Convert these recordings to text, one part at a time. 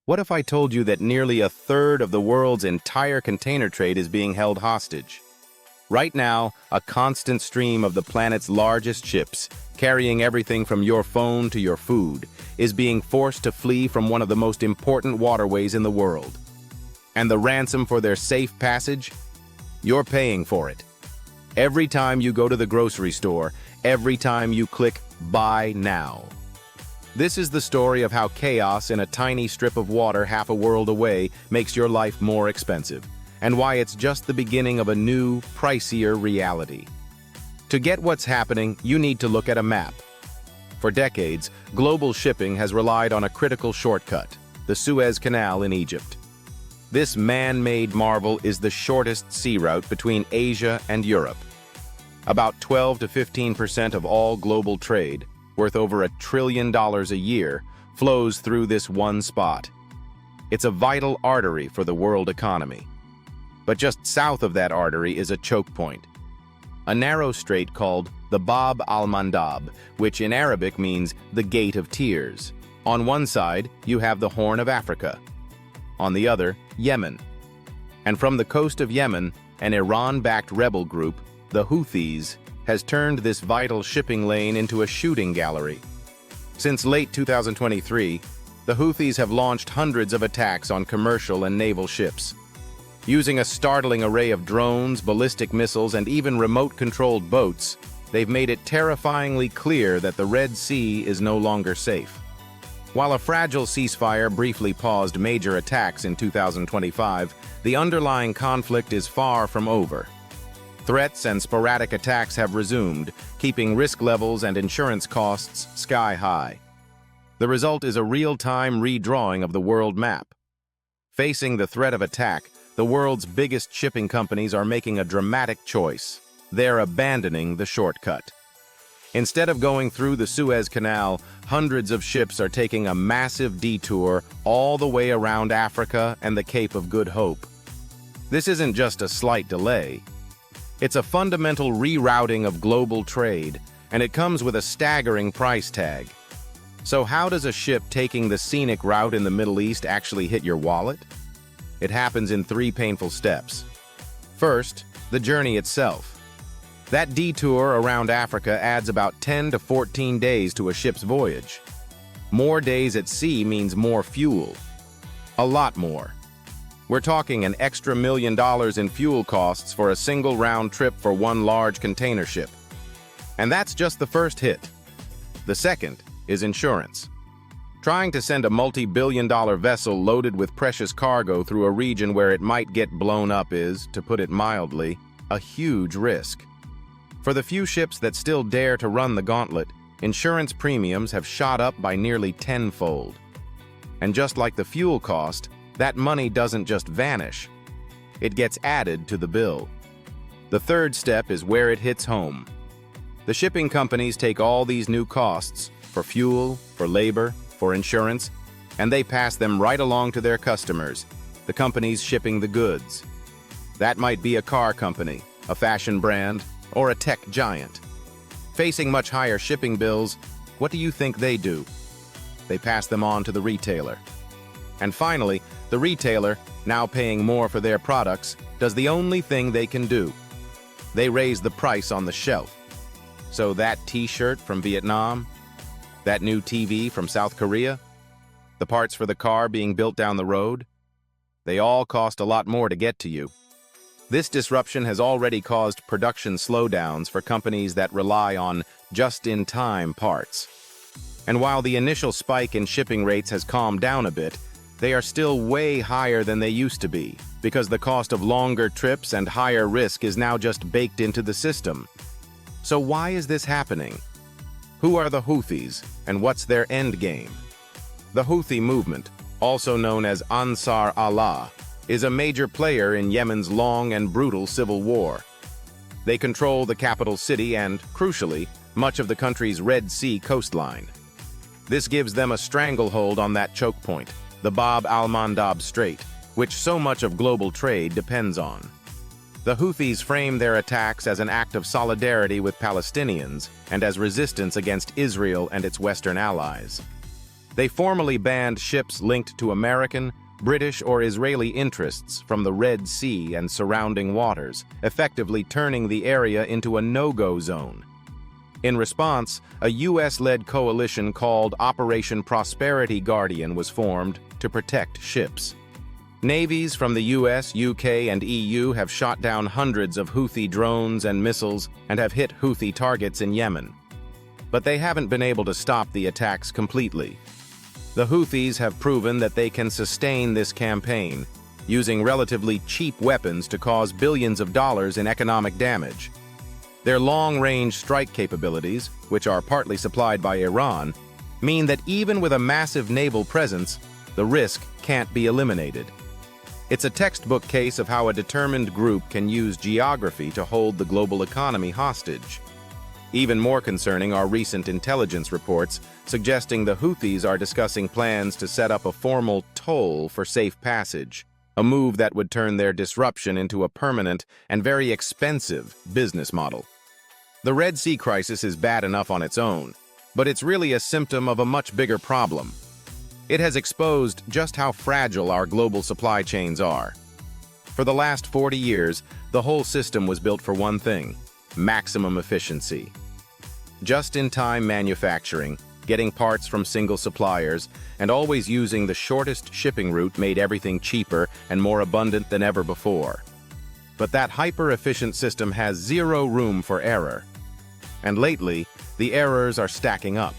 What if I told you that nearly a third of the world's entire container trade is being held hostage? Right now, a constant stream of the planet's largest ships, carrying everything from your phone to your food, is being forced to flee from one of the most important waterways in the world. And the ransom for their safe passage? You're paying for it. Every time you go to the grocery store, every time you click Buy Now. This is the story of how chaos in a tiny strip of water half a world away makes your life more expensive, and why it's just the beginning of a new, pricier reality. To get what's happening, you need to look at a map. For decades, global shipping has relied on a critical shortcut, the Suez Canal in Egypt. This man-made marvel is the shortest sea route between Asia and Europe. About 12 to 15% of all global trade, worth over $1 trillion a year, flows through this one spot. It's a vital artery for the world economy. But just south of that artery is a choke point, a narrow strait called the Bab al-Mandab, which in Arabic means the Gate of Tears. On one side, you have the Horn of Africa. On the other, Yemen. And from the coast of Yemen, an Iran-backed rebel group, the Houthis, has turned this vital shipping lane into a shooting gallery. Since late 2023, the Houthis have launched hundreds of attacks on commercial and naval ships. Using a startling array of drones, ballistic missiles, and even remote-controlled boats, they've made it terrifyingly clear that the Red Sea is no longer safe. While a fragile ceasefire briefly paused major attacks in 2025, the underlying conflict is far from over. Threats and sporadic attacks have resumed, keeping risk levels and insurance costs sky high. The result is a real-time redrawing of the world map. Facing the threat of attack, the world's biggest shipping companies are making a dramatic choice. They're abandoning the shortcut. Instead of going through the Suez Canal, hundreds of ships are taking a massive detour all the way around Africa and the Cape of Good Hope. This isn't just a slight delay. It's a fundamental rerouting of global trade, and it comes with a staggering price tag. So how does a ship taking the scenic route in the Middle East actually hit your wallet? It happens in 3 painful steps. First, the journey itself. That detour around Africa adds about 10 to 14 days to a ship's voyage. More days at sea means more fuel. A lot more. We're talking an extra $1 million in fuel costs for a single round trip for one large container ship. And that's just the first hit. The second is insurance. Trying to send a multi-billion-dollar vessel loaded with precious cargo through a region where it might get blown up is, to put it mildly, a huge risk. For the few ships that still dare to run the gauntlet, insurance premiums have shot up by nearly tenfold. And just like the fuel cost, that money doesn't just vanish. It gets added to the bill. The third step is where it hits home. The shipping companies take all these new costs for fuel, for labor, for insurance, and they pass them right along to their customers, the companies shipping the goods. That might be a car company, a fashion brand, or a tech giant. Facing much higher shipping bills, what do you think they do? They pass them on to the retailer. And finally, the retailer, now paying more for their products, does the only thing they can do. They raise the price on the shelf. So that t-shirt from Vietnam, that new TV from South Korea, the parts for the car being built down the road, they all cost a lot more to get to you. This disruption has already caused production slowdowns for companies that rely on just-in-time parts. And while the initial spike in shipping rates has calmed down a bit, they are still way higher than they used to be, because the cost of longer trips and higher risk is now just baked into the system. So why is this happening? Who are the Houthis, and what's their end game? The Houthi movement, also known as Ansar Allah, is a major player in Yemen's long and brutal civil war. They control the capital city and, crucially, much of the country's Red Sea coastline. This gives them a stranglehold on that choke point, the Bab al-Mandab Strait, which so much of global trade depends on. The Houthis frame their attacks as an act of solidarity with Palestinians and as resistance against Israel and its Western allies. They formally banned ships linked to American, British, or Israeli interests from the Red Sea and surrounding waters, effectively turning the area into a no-go zone. In response, a U.S.-led coalition called Operation Prosperity Guardian was formed to protect ships. Navies from the US, UK, and EU have shot down hundreds of Houthi drones and missiles and have hit Houthi targets in Yemen. But they haven't been able to stop the attacks completely. The Houthis have proven that they can sustain this campaign, using relatively cheap weapons to cause billions of dollars in economic damage. Their long-range strike capabilities, which are partly supplied by Iran, mean that even with a massive naval presence, the risk can't be eliminated. It's a textbook case of how a determined group can use geography to hold the global economy hostage. Even more concerning are recent intelligence reports suggesting the Houthis are discussing plans to set up a formal toll for safe passage, a move that would turn their disruption into a permanent and very expensive business model. The Red Sea crisis is bad enough on its own, but it's really a symptom of a much bigger problem. It has exposed just how fragile our global supply chains are. For the last 40 years, the whole system was built for one thing: maximum efficiency. Just-in-time manufacturing, getting parts from single suppliers, and always using the shortest shipping route made everything cheaper and more abundant than ever before. But that hyper-efficient system has zero room for error. And lately, the errors are stacking up.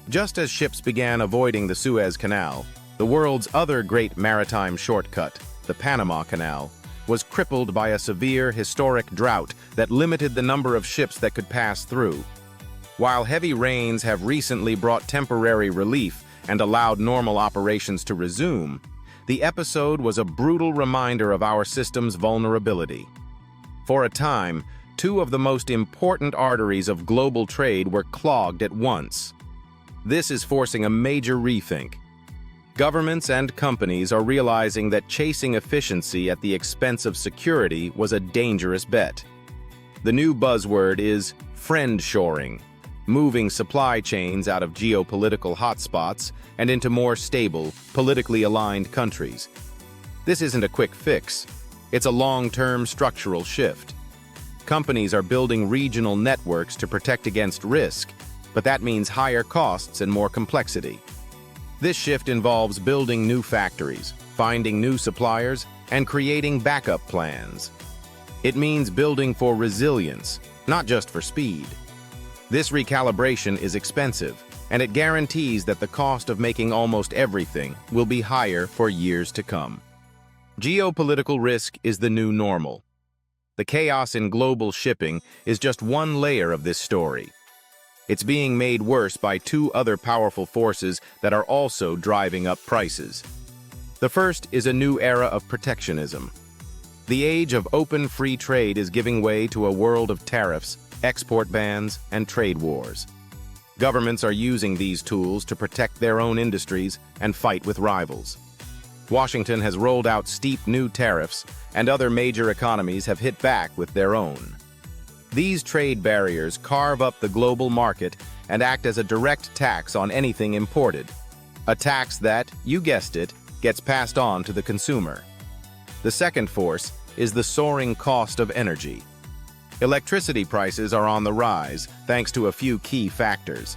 Just as ships began avoiding the Suez Canal, the world's other great maritime shortcut, the Panama Canal, was crippled by a severe historic drought that limited the number of ships that could pass through. While heavy rains have recently brought temporary relief and allowed normal operations to resume, the episode was a brutal reminder of our system's vulnerability. For a time, two of the most important arteries of global trade were clogged at once. This is forcing a major rethink. Governments and companies are realizing that chasing efficiency at the expense of security was a dangerous bet. The new buzzword is friendshoring, moving supply chains out of geopolitical hotspots and into more stable, politically aligned countries. This isn't a quick fix. It's a long-term structural shift. Companies are building regional networks to protect against risk, but that means higher costs and more complexity. This shift involves building new factories, finding new suppliers, and creating backup plans. It means building for resilience, not just for speed. This recalibration is expensive, and it guarantees that the cost of making almost everything will be higher for years to come. Geopolitical risk is the new normal. The chaos in global shipping is just one layer of this story. It's being made worse by two other powerful forces that are also driving up prices. The first is a new era of protectionism. The age of open free trade is giving way to a world of tariffs, export bans, and trade wars. Governments are using these tools to protect their own industries and fight with rivals. Washington has rolled out steep new tariffs, and other major economies have hit back with their own. These trade barriers carve up the global market and act as a direct tax on anything imported. A tax that, you guessed it, gets passed on to the consumer. The second force is the soaring cost of energy. Electricity prices are on the rise thanks to a few key factors.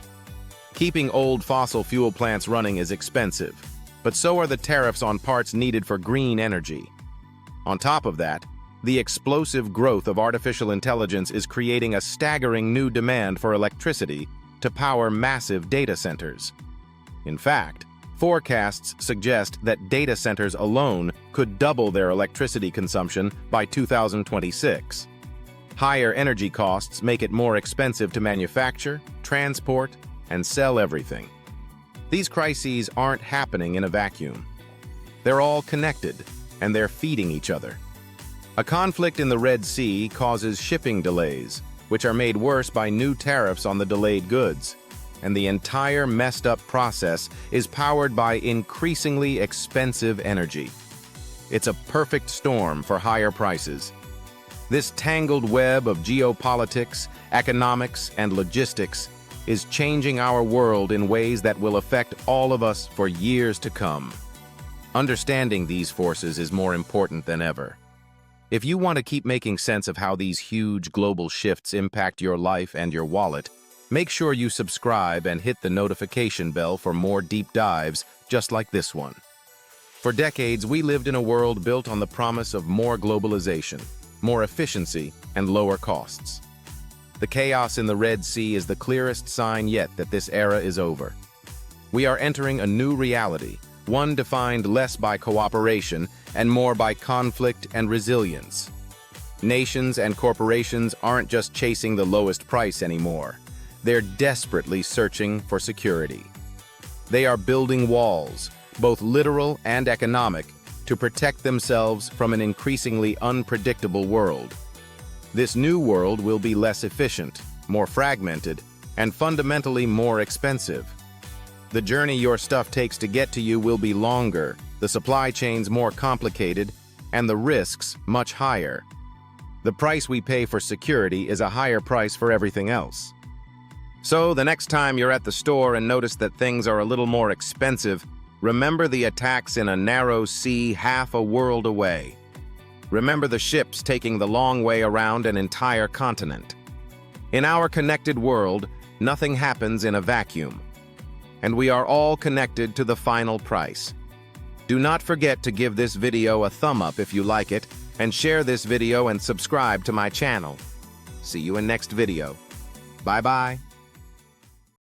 Keeping old fossil fuel plants running is expensive, but so are the tariffs on parts needed for green energy. On top of that, the explosive growth of artificial intelligence is creating a staggering new demand for electricity to power massive data centers. In fact, forecasts suggest that data centers alone could double their electricity consumption by 2026. Higher energy costs make it more expensive to manufacture, transport, and sell everything. These crises aren't happening in a vacuum. They're all connected, and they're feeding each other. A conflict in the Red Sea causes shipping delays, which are made worse by new tariffs on the delayed goods, and the entire messed-up process is powered by increasingly expensive energy. It's a perfect storm for higher prices. This tangled web of geopolitics, economics, and logistics is changing our world in ways that will affect all of us for years to come. Understanding these forces is more important than ever. If you want to keep making sense of how these huge global shifts impact your life and your wallet, make sure you subscribe and hit the notification bell for more deep dives just like this one. For decades, we lived in a world built on the promise of more globalization, more efficiency, and lower costs. The chaos in the Red Sea is the clearest sign yet that this era is over. We are entering a new reality, one defined less by cooperation and more by conflict and resilience. Nations and corporations aren't just chasing the lowest price anymore. They're desperately searching for security. They are building walls, both literal and economic, to protect themselves from an increasingly unpredictable world. This new world will be less efficient, more fragmented, and fundamentally more expensive. The journey your stuff takes to get to you will be longer, the supply chains more complicated, and the risks much higher. The price we pay for security is a higher price for everything else. So, the next time you're at the store and notice that things are a little more expensive, remember the attacks in a narrow sea half a world away. Remember the ships taking the long way around an entire continent. In our connected world, nothing happens in a vacuum. And we are all connected to the final price. Do not forget to give this video a thumb up if you like it, and share this video and subscribe to my channel. See you in next video. Bye-bye.